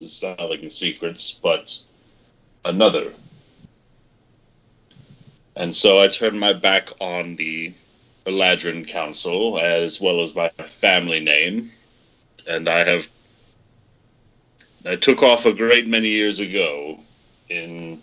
selling secrets, but another. And so I turned my back on the Eladrin Council, as well as my family name, and I took off a great many years ago in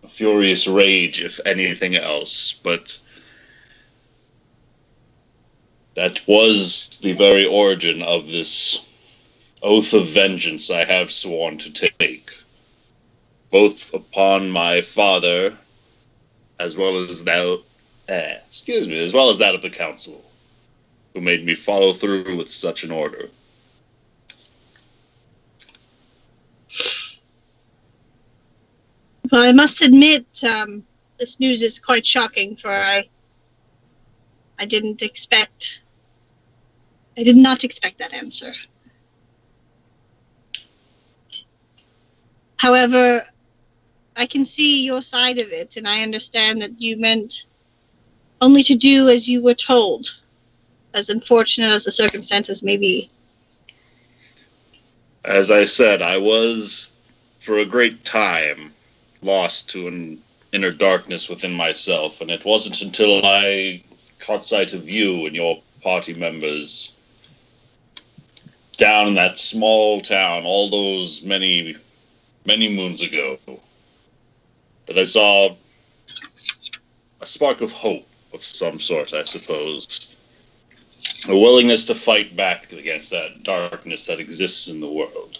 a furious rage, if anything else, but that was the very origin of this oath of vengeance I have sworn to take, both upon my father, as well as that, as well as that of the council, who made me follow through with such an order. Well, I must admit, this news is quite shocking, for I did not expect that answer. However, I can see your side of it, and I understand that you meant only to do as you were told, as unfortunate as the circumstances may be. As I said, I was, for a great time, lost to an inner darkness within myself, and it wasn't until I caught sight of you and your party members down in that small town all those many moons ago that I saw a spark of hope of some sort, I suppose. A willingness to fight back against that darkness that exists in the world.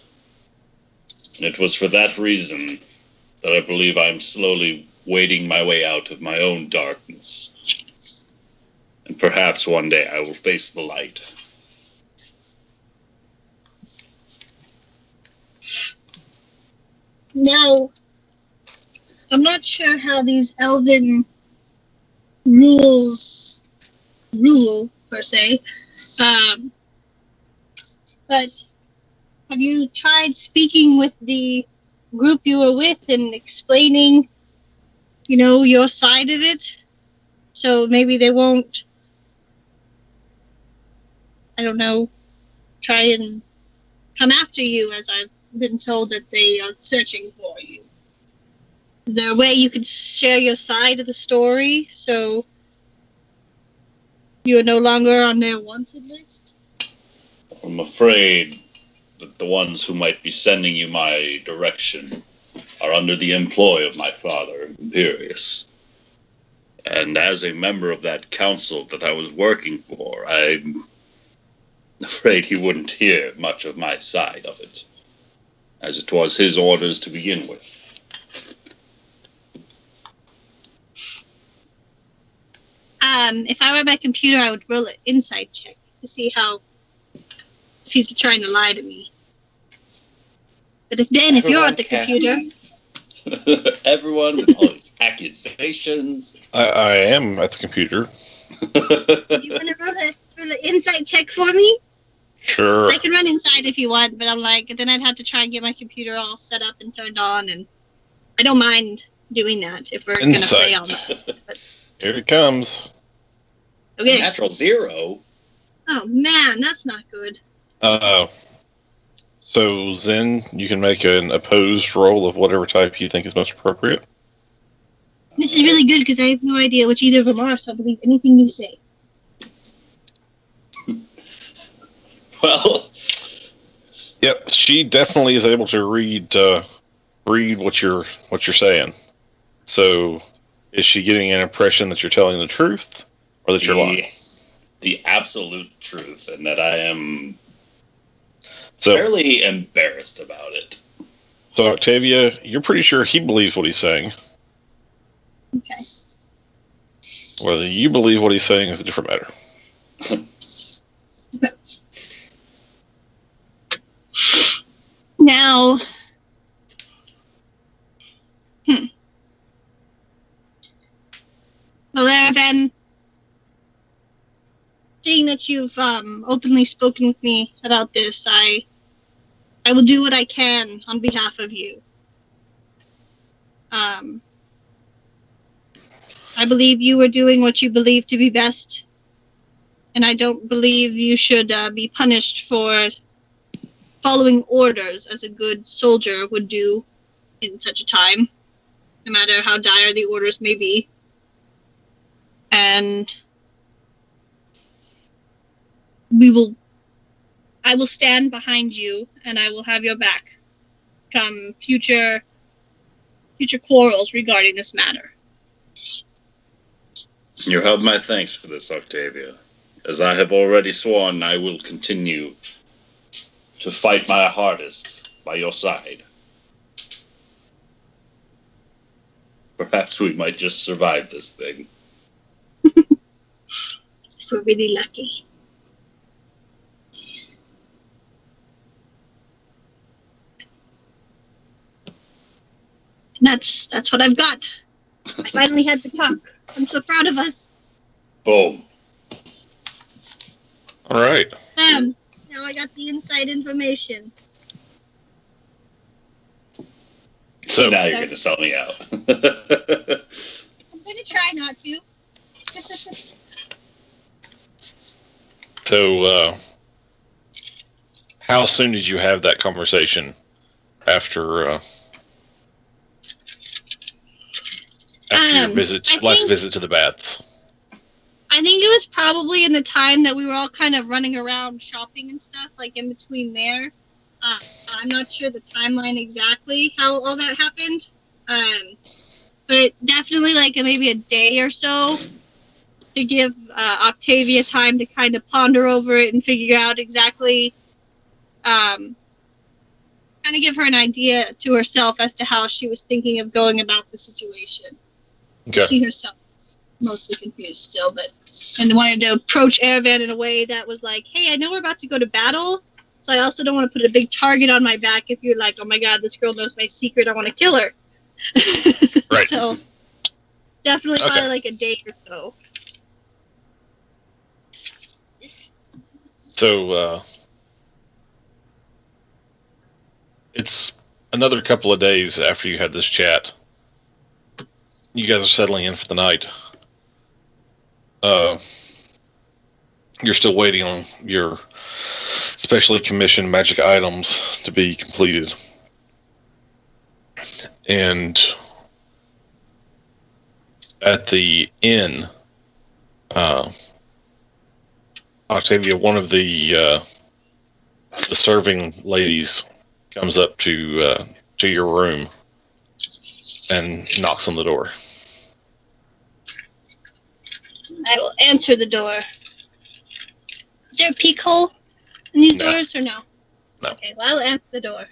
And it was for that reason that I believe I'm slowly wading my way out of my own darkness. And perhaps one day I will face the light. Now, I'm not sure how these elven rules rule, per se, but have you tried speaking with the group you were with and explaining, your side of it? So maybe they won't, I don't know, try and come after you, as I've been told that they are searching for you. Is there a way you could share your side of the story so you are no longer on their wanted list? I'm afraid that the ones who might be sending you my direction are under the employ of my father, Imperius. And as a member of that council that I was working for, I'm afraid he wouldn't hear much of my side of it, as it was his orders to begin with. If I were my computer, I would roll an insight check to see if he's trying to lie to me. But if you're at the computer... Everyone with all these accusations. I am at the computer. Do you want to roll an insight check for me? Sure. I can run inside if you want, but then I'd have to try and get my computer all set up and turned on, and I don't mind doing that if we're going to play on that. But... Here it comes. Okay. Natural 0. Oh man, that's not good. So Zen, you can make an opposed roll of whatever type you think is most appropriate. This is really good because I have no idea which either of them are, so I believe anything you say. Well, yep, she definitely is able to read what you're saying. So, is she getting an impression that you're telling the truth, or that you're lying? The absolute truth, and that I am fairly embarrassed about it. So, Octavia, you're pretty sure he believes what he's saying. Okay. Whether you believe what he's saying is a different matter. Now, well, then, seeing that you've openly spoken with me about this, I will do what I can on behalf of you. I believe you are doing what you believe to be best, and I don't believe you should be punished for following orders as a good soldier would do in such a time, no matter how dire the orders may be. And I will stand behind you, and I will have your back come future quarrels regarding this matter. You have my thanks for this, Octavia. As I have already sworn, I will continue to fight my hardest by your side. Perhaps we might just survive this thing. We're really lucky. That's what I've got. I finally had to talk. I'm so proud of us. Boom. All right. Now I got the inside information. So now you're going to sell me out. I'm going to try not to. So, how soon did you have that conversation after your last visit to the baths? I think it was probably in the time that we were all kind of running around shopping and stuff, like in between there. I'm not sure the timeline exactly how all that happened, but definitely like maybe a day or so to give Octavia time to kind of ponder over it and figure out exactly, kind of give her an idea to herself as to how she was thinking of going about the situation. Okay. She herself is mostly confused still, and wanted to approach Erevan in a way that was like, hey, I know we're about to go to battle, so I also don't want to put a big target on my back if you're like, oh my god, this girl knows my secret, I want to kill her. Right. So, definitely probably like a day or so. So, it's another couple of days after you had this chat. You guys are settling in for the night. You're still waiting on your specially commissioned magic items to be completed. And at the inn, Octavia, one of the serving ladies comes up to your room and knocks on the door. I will answer the door. Is there a peek hole in these doors or no? No. Okay, well, I'll answer the door.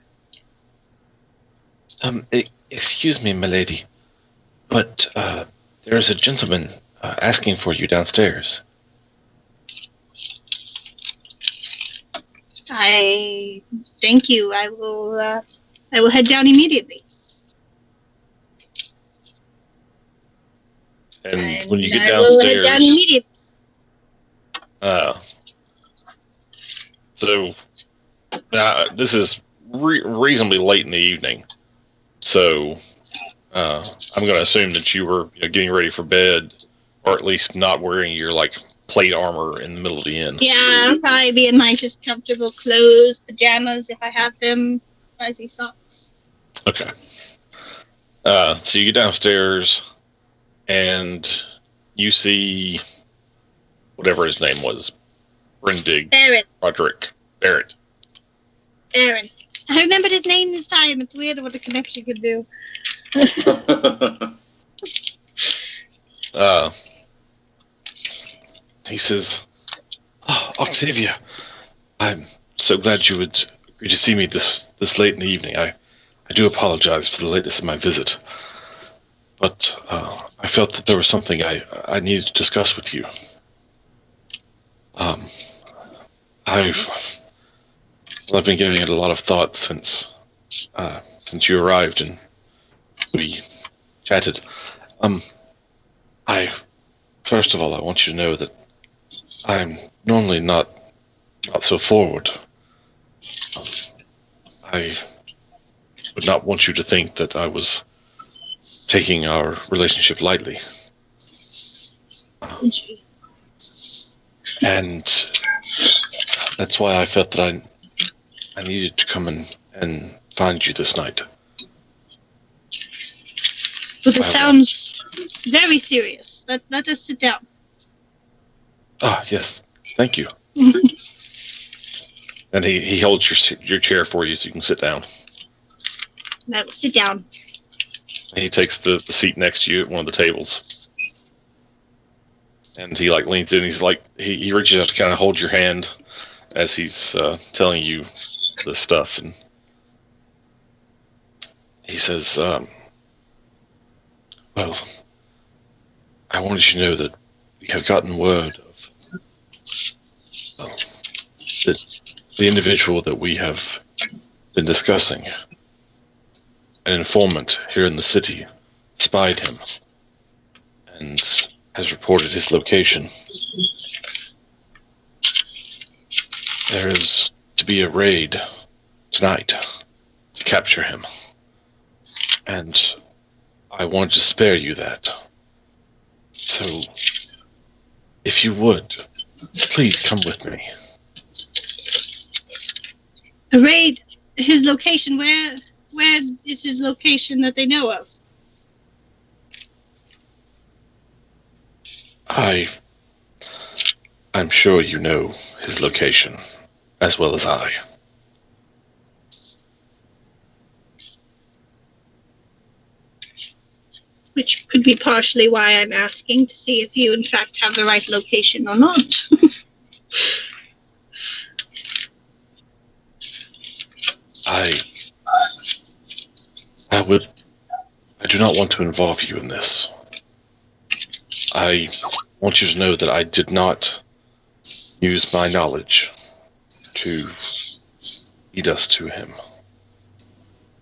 Excuse me, milady, but there is a gentleman asking for you downstairs. Thank you. I will head down immediately. And when you get I will head downstairs, down immediately. So this is reasonably late in the evening. So I'm going to assume that you were getting ready for bed, or at least not wearing your plate armor in the middle of the inn. Yeah, I'll probably be in my just comfortable clothes, pajamas if I have them, fuzzy socks. Okay. So you get downstairs, and you see whatever his name was, Brendig. Barrett. Aaron. I remembered his name this time. It's weird what the connection could do. He says, "Oh, Octavia, I'm so glad you would agree to see me this late in the evening. I do apologize for the lateness of my visit, but I felt that there was something I needed to discuss with you. I've been giving it a lot of thought since you arrived and we chatted. First of all, I want you to know that I'm normally not so forward. I would not want you to think that I was taking our relationship lightly. And that's why I felt that I needed to come and find you this night. Well, this sounds very serious. Let us sit down. Ah, yes. Thank you. And he holds your chair for you so you can sit down. I will sit down. And he takes the seat next to you at one of the tables. And he leans in. He's he reaches out to kind of hold your hand as he's telling you the stuff. And he says, well, I wanted you to know that we have gotten word of that the individual that we have been discussing, an informant here in the city, spied him and has reported his location. There is to be a raid tonight to capture him, and I want to spare you that. So, if you would, please come with me. A raid? His location? Where is his location that they know of? I'm sure you know his location as well as I. Which could be partially why I'm asking, to see if you in fact have the right location or not. I do not want to involve you in this. I want you to know that I did not use my knowledge to lead us to him.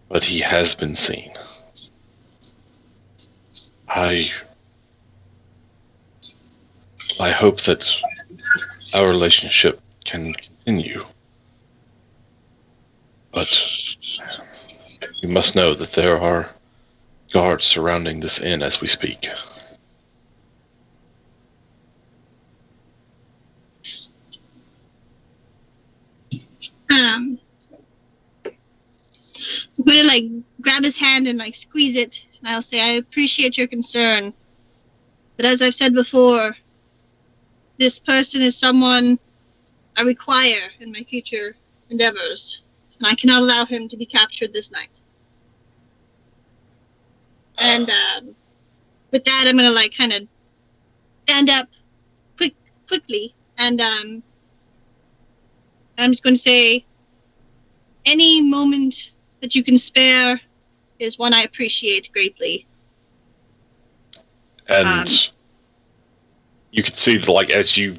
But he has been seen. I hope that our relationship can continue. But you must know that there are guards surrounding this inn as we speak. I'm gonna grab his hand and squeeze it, and I'll say, I appreciate your concern, but as I've said before, this person is someone I require in my future endeavors, and I cannot allow him to be captured this night. And with that, I'm gonna kind of stand up quickly, and I'm just going to say, any moment that you can spare is one I appreciate greatly. And you can see, as you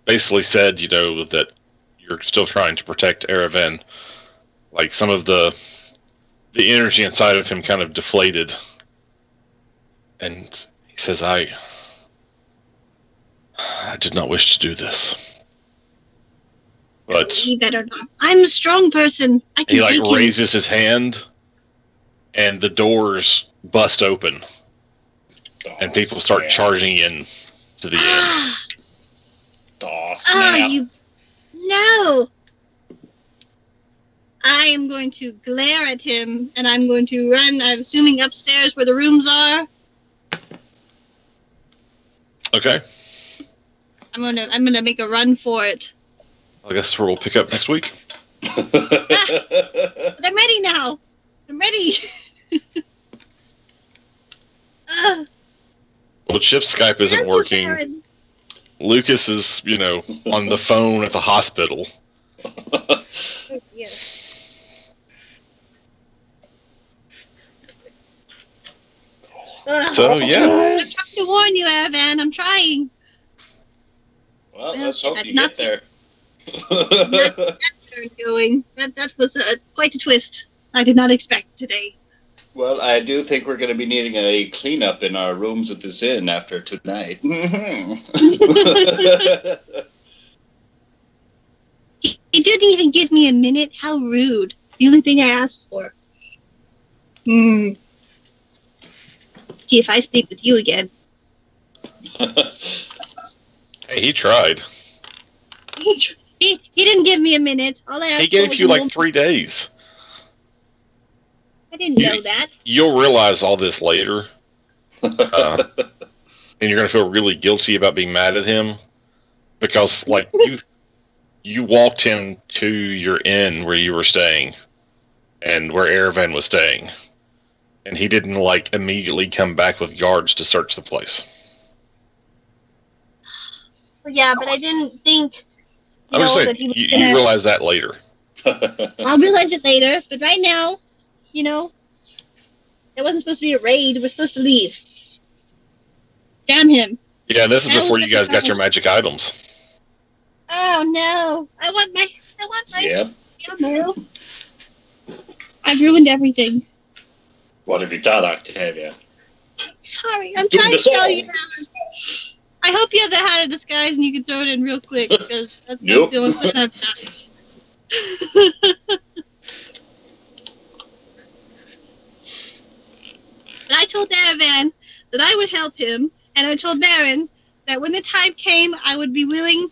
basically said, that you're still trying to protect Araven, some of the energy inside of him kind of deflated. And he says, I did not wish to do this. But he better not. I'm a strong person. I can take him. Raises his hand, and the doors bust open, and people start charging in to the inn. No! I am going to glare at him, and I'm going to run. I'm assuming upstairs where the rooms are. Okay. I'm gonna make a run for it. I guess we'll pick up next week. I'm ready now. I'm ready. Well, Chip's Skype isn't working. Karen. Lucas is, on the phone at the hospital. Yes. So, yeah. I'm trying to warn you, Evan. I'm trying. Well, let's hope you get there. That was quite a twist. I did not expect today. Well, I do think we're going to be needing a cleanup in our rooms at this inn after tonight. He didn't even give me a minute. How rude. The only thing I asked for. See if I sleep with you again. Hey, he tried. He didn't give me a minute. All I asked He gave for was you a like moment. 3 days. I didn't know that. You'll realize all this later. And you're going to feel really guilty about being mad at him. Because, like, you walked him to your inn where you were staying. And where Erevan was staying. And he didn't, like, immediately come back with guards to search the place. Well, yeah, but I didn't think, I'm just saying, that he was you gonna... realize that later. I'll realize it later, but right now, it wasn't supposed to be a raid. We're supposed to leave. Damn him. Yeah, and this is Now before we you have guys to got your go. magic items. Oh, no. I want my... Yep. ammo. I've ruined everything. What have you done, Octavia? Sorry, I'm Doing trying to this tell all. you. I hope you have the hat of disguise and you can throw it in real quick, because that's Nope. the only thing I've done. But I told Daravan that I would help him, and I told Baron that when the time came, I would be willing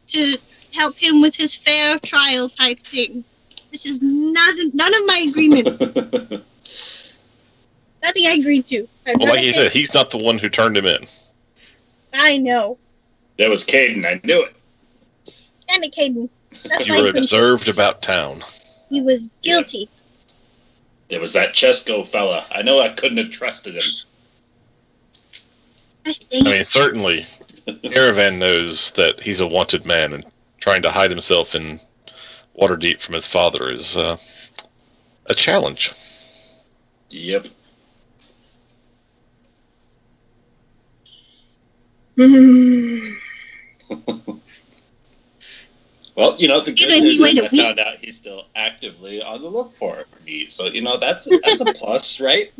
to help him with his fair trial type thing. This is none of my agreement. Nothing I agreed to. Well, like he said, he's not the one who turned him in. I know. That was Caden. I knew it. Damn it, Caden. That's You why were I couldn't- observed about town. He was guilty. There was that Chesko fella. I know I couldn't have trusted him. Gosh I dang it. mean, certainly, Erevan knows that he's a wanted man, and trying to hide himself in Waterdeep from his father is a challenge. Yep. Well, the good Even news he waited is I a week. found out he's still actively on the look for me. So, that's a plus, right?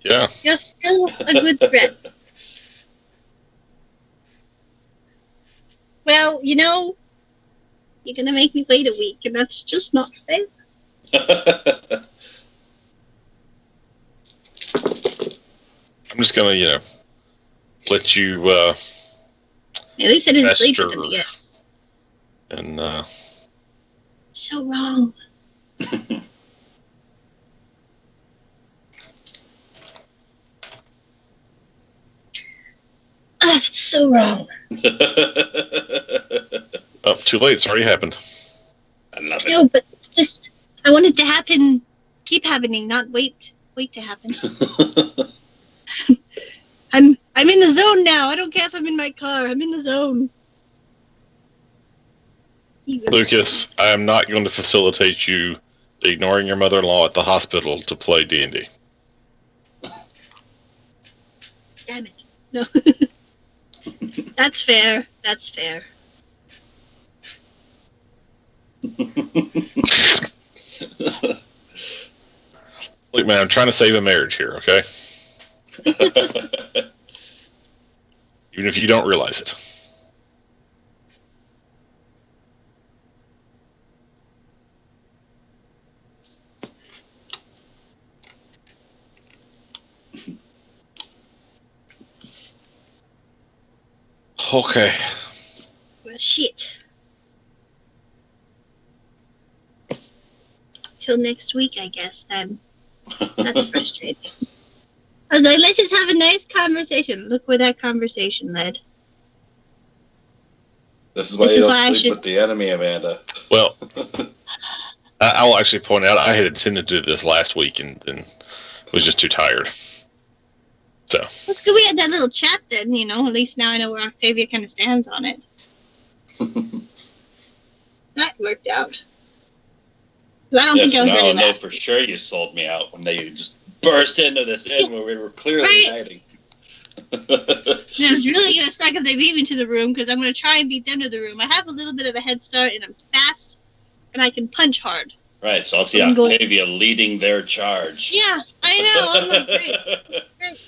Yeah. You're still a good threat. Well, you're going to make me wait a week, and that's just not fair. I'm just going to, let you At least I didn't sleep with fester him yet. and So wrong. That's so wrong. oh, too late. It's already happened. I love it. No, but just, I want it to happen, keep happening, not wait to happen. I'm in the zone now. I don't care if I'm in my car. I'm in the zone. Lucas, I am not going to facilitate you ignoring your mother-in-law at the hospital to play D&D. Damn it. No. That's fair. That's fair. Look, man, I'm trying to save a marriage here, okay? Even if you don't realize it. Okay. Well, shit. Till next week, I guess, then. That's frustrating. I was like, let's just have a nice conversation. Look where that conversation led. This is why This you is don't why I sleep should- with the enemy, Amanda. Well, I will actually point out I had intended to do this last week and then was just too tired. So. It's good we had that little chat then, At least now I know where Octavia kind of stands on it. That worked out. But I don't think I so was now ready I know last for sure you sold me out when they just burst into this inn where we were clearly Right. hiding. And I was really going to suck if they beat me to the room, because I'm going to try and beat them to the room. I have a little bit of a head start, and I'm fast, and I can punch hard. Right, so I'll see I'm going- Octavia leading their charge. Yeah, I know. I'm like, great.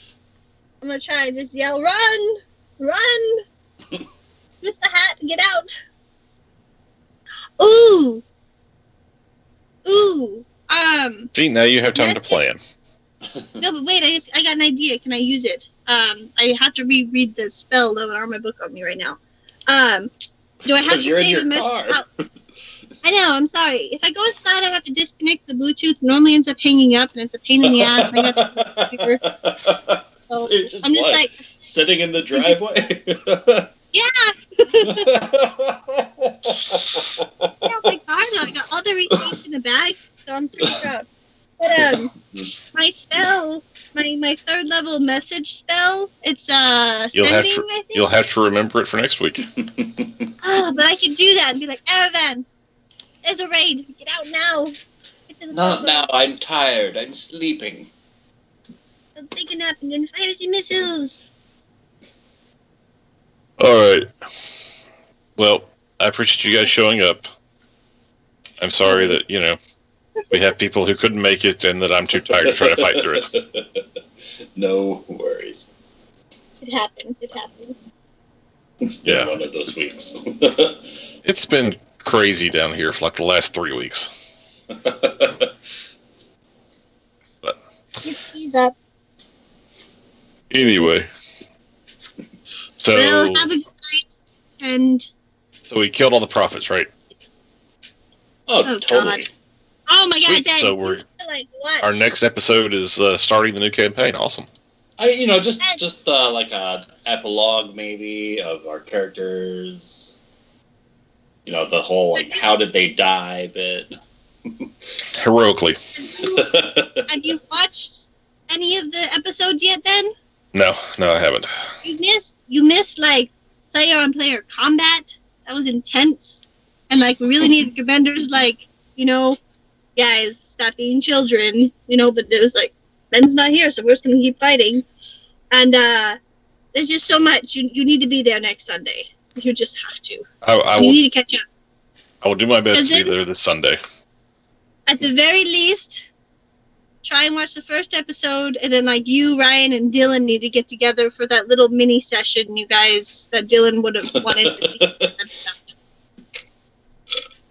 I'm going to try and just yell, run! Run! Miss the hat, get out! Ooh! Ooh! See, now you have time to That's plan. No, but wait, I got an idea. Can I use it? I have to reread the spell though. I don't have my book on me right now. Do I have to you're in say your the message? car. Oh, I know, I'm sorry. If I go inside, I have to disconnect the Bluetooth. It normally ends up hanging up, and it's a pain in the ass. And I got the computer. So So you're just, I'm just what, like, sitting in the driveway? yeah. Yeah, my car, though. I got all the receipts in the bag, so I'm pretty proud. But my spell, my third level message spell, it's You'll sending. have to. I think. You'll have to remember it for next week. Oh, but I could do that and be like, Evan, there's a raid. Get out now. Get to the Not portal. now. I'm tired. I'm sleeping. I'll take a nap and then fire some missiles. All right. Well, I appreciate you guys showing up. I'm sorry that we have people who couldn't make it, and that I'm too tired to try to fight through it. No worries. It happens. It happens. It's been Yeah. one of those weeks. It's been crazy down here for like the last 3 weeks. Ease up. Anyway, so Well, have a good night. And we killed all the prophets, right? Oh, Oh, totally. God. Oh my Sweet. God, Dad. So we're Like what? our next episode is starting the new campaign. Awesome. Just like an epilogue maybe of our characters. The whole like how did they die bit. Heroically. Have you watched any of the episodes yet? Then No, I haven't. you missed like player on player combat. That was intense, and like we really needed commanders like guys, stop being children. But it was like Ben's not here, so we're just gonna keep fighting. And there's just so much. You need to be there next Sunday. You just have to. I You will. need to catch up. I will do my best to be Because there this Sunday. At the very least, try and watch the first episode, and then like you, Ryan, and Dylan need to get together for that little mini session you guys that Dylan would have wanted to see.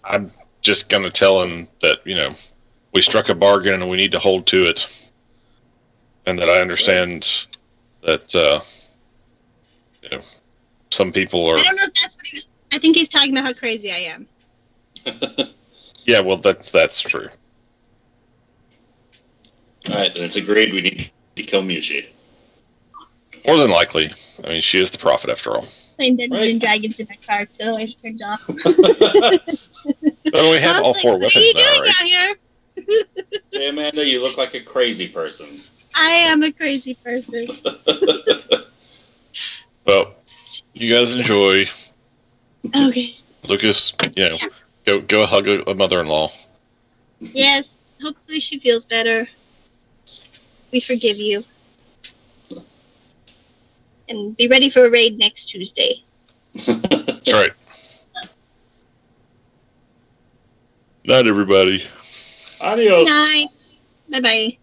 I'm just gonna tell him that we struck a bargain and we need to hold to it, and that I understand that some people are. I don't know if that's what he was. I think he's talking about how crazy I am. Yeah, well, that's true. All right, then it's agreed we need to kill Mushi. More than likely. I mean, she is the prophet after all. Playing Dungeons Right. and Dragons in my car, so I turned off. But we have I was all like, four what are you weapons now, doing right? out here? Hey, Amanda, you look like a crazy person. I am a crazy person. Well, you guys enjoy. Okay. Lucas, go hug a mother-in-law. Yes. Hopefully she feels better. We forgive you. And be ready for a raid next Tuesday. That's right. Night, everybody. Adios. Night. Bye-bye.